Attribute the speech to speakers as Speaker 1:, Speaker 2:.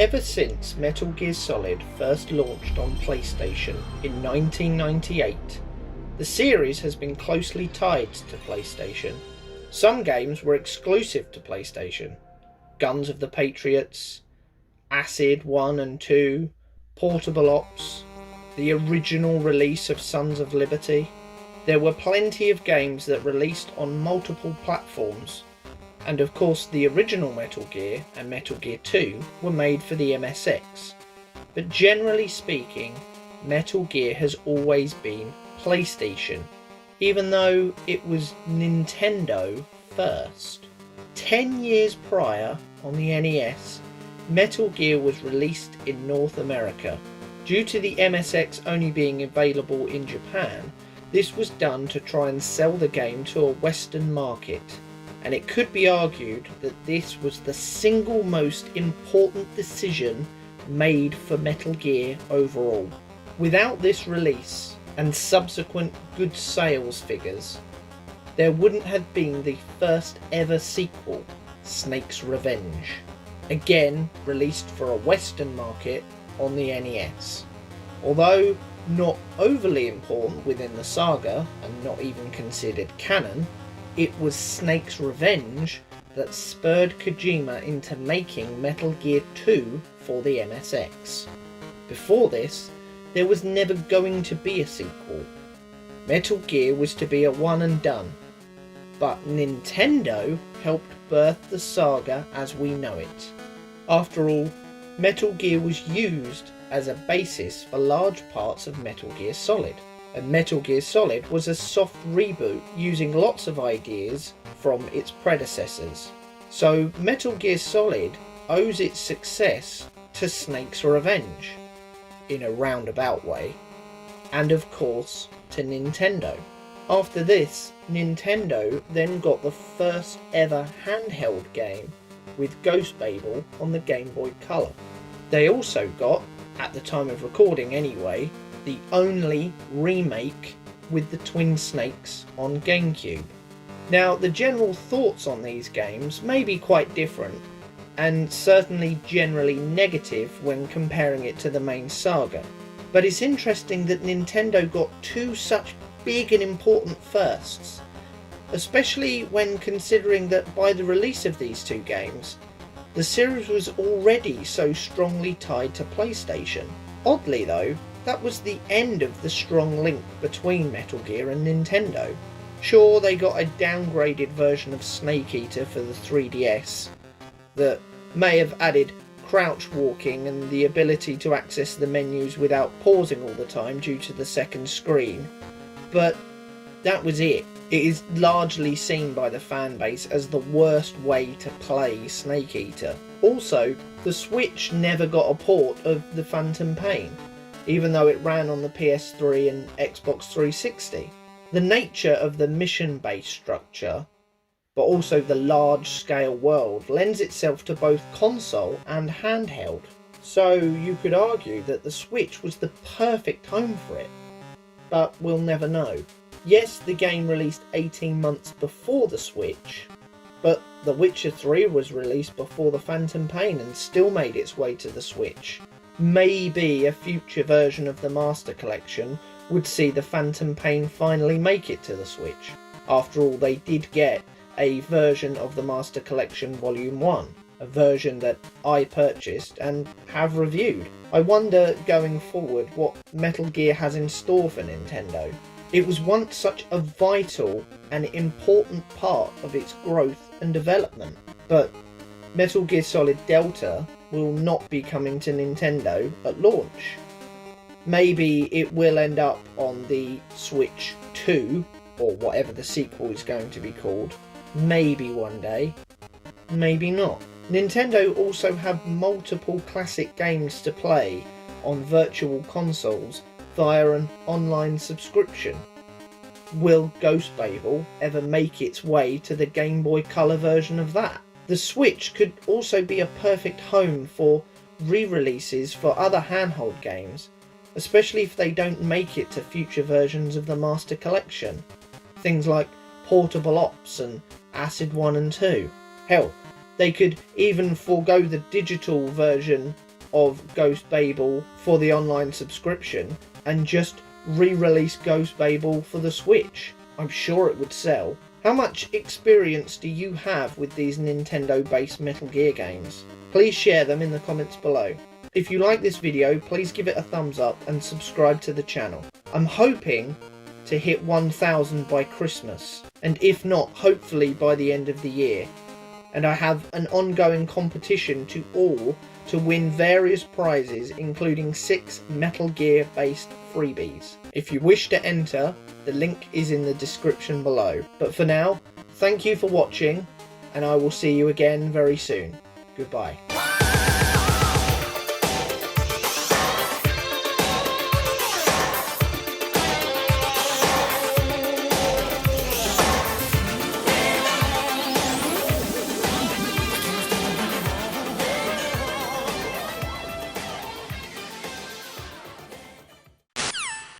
Speaker 1: Ever since Metal Gear Solid first launched on PlayStation in 1998, the series has been closely tied to PlayStation. Some games were exclusive to PlayStation. Guns of the Patriots, Acid 1 and 2, Portable Ops, the original release of Sons of Liberty. There were plenty of games that released on multiple platforms, and of course the original Metal Gear and Metal Gear 2 were made for the MSX. But generally speaking, Metal Gear has always been PlayStation, even though it was Nintendo first. 10 years prior, on the NES, Metal Gear was released in North America. Due to the MSX only being available in Japan, this was done to try and sell the game to a Western market, and it could be argued that this was the single most important decision made for Metal Gear overall. Without this release and subsequent good sales figures, there wouldn't have been the first ever sequel, Snake's Revenge, again released for a Western market on the NES. Although not overly important within the saga and not even considered canon, it was Snake's Revenge that spurred Kojima into making Metal Gear 2 for the MSX. Before this, there was never going to be a sequel. Metal Gear was to be a one and done, but Nintendo helped birth the saga as we know it. After all, Metal Gear was used as a basis for large parts of Metal Gear Solid, and Metal Gear Solid was a soft reboot using lots of ideas from its predecessors. So Metal Gear Solid owes its success to Snake's Revenge, in a roundabout way, and of course to Nintendo. After this, Nintendo then got the first ever handheld game with Ghost Babel on the Game Boy Color. They also got, at the time of recording anyway, the only remake with the Twin Snakes on GameCube. Now, the general thoughts on these games may be quite different, and certainly generally negative when comparing it to the main saga, but it's interesting that Nintendo got two such big and important firsts, especially when considering that by the release of these two games, the series was already so strongly tied to PlayStation. Oddly though, that was the end of the strong link between Metal Gear and Nintendo. Sure, they got a downgraded version of Snake Eater for the 3DS that may have added crouch walking and the ability to access the menus without pausing all the time due to the second screen, but that was it. It is largely seen by the fanbase as the worst way to play Snake Eater. Also, the Switch never got a port of the Phantom Pain, even though it ran on the PS3 and Xbox 360. The nature of the mission-based structure, but also the large-scale world, lends itself to both console and handheld. So you could argue that the Switch was the perfect home for it, but we'll never know. Yes, the game released 18 months before the Switch, but The Witcher 3 was released before the Phantom Pain and still made its way to the Switch. Maybe a future version of the Master Collection would see the Phantom Pain finally make it to the Switch. After all, they did get a version of the Master Collection Volume 1, a version that I purchased and have reviewed. I wonder going forward what Metal Gear has in store for Nintendo. It was once such a vital and important part of its growth and development, but Metal Gear Solid Delta will not be coming to Nintendo at launch. Maybe it will end up on the Switch 2, or whatever the sequel is going to be called. Maybe one day, maybe not. Nintendo also have multiple classic games to play on virtual consoles via an online subscription. Will Ghost Babel ever make its way to the Game Boy Color version of that? The Switch could also be a perfect home for re-releases for other handheld games, especially if they don't make it to future versions of the Master Collection. Things like Portable Ops and Acid 1 and 2. Hell, they could even forego the digital version of Ghost Babel for the online subscription and just re-release Ghost Babel for the Switch. I'm sure it would sell. How much experience do you have with these Nintendo-based Metal Gear games? Please share them in the comments below. If you like this video, please give it a thumbs up and subscribe to the channel. I'm hoping to hit 1,000 by Christmas, and if not, hopefully by the end of the year. And I have an ongoing competition to win various prizes, including 6 Metal Gear based freebies. If you wish to enter, the link is in the description below. But for now, thank you for watching, and I will see you again very soon. Goodbye.